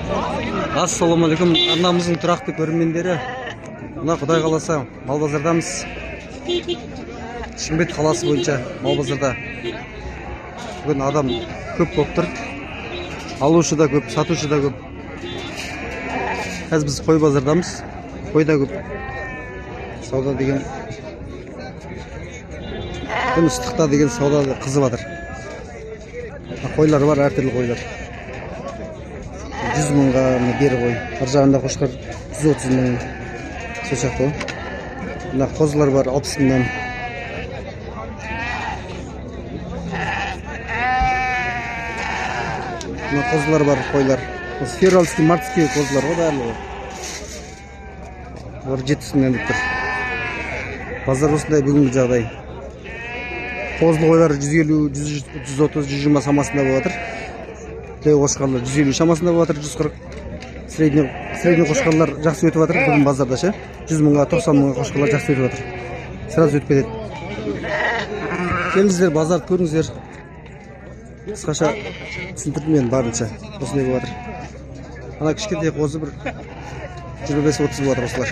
Ассалаумағалейкум, арнамыздың тұрақты көрермендері. Мына Құдай қаласа мал базардамыз. Шымкент қаласы бойынша мал базарда. Бүгін адам көп болып тұр. Алушы да көп, сатушы да көп. Қазір біз қой базардамыз. Қой да көп. Сауда деген күн ыстықта деген сауда қызып жатыр. Қойлар бар, әртүрлі қойлар. 100 мыңға бері қой. Ар жағында қошқар 130 мың. Сол сияқты. Мына қозылар бар 60 мыңнан. Мына қозылар бар, қойлар. Сферальский, мартский қозылар ғой барлығы. Олар 70 мыңнан деп тұр. Базар осындай бүгінгі жағдай. Қозылы қойлар 150, 130, 120 шамасында болып жатыр. Қошқарлар 150 шамасында болып жатыр, 140. Средний қошқарлар жақсы өтіп жатыр бүгін базарда ше. 100 мыңға, 90 мыңға қошқарлар жақсы өтіп жатыр. Сразу өтіп кетеді. Келіңіздер, базарды көріңіздер. Қысқаша түсіндірдім мен барынша. Осындай болып жатыр. Ана кішкентай қозы бір 25-30 болып жатыр осылар.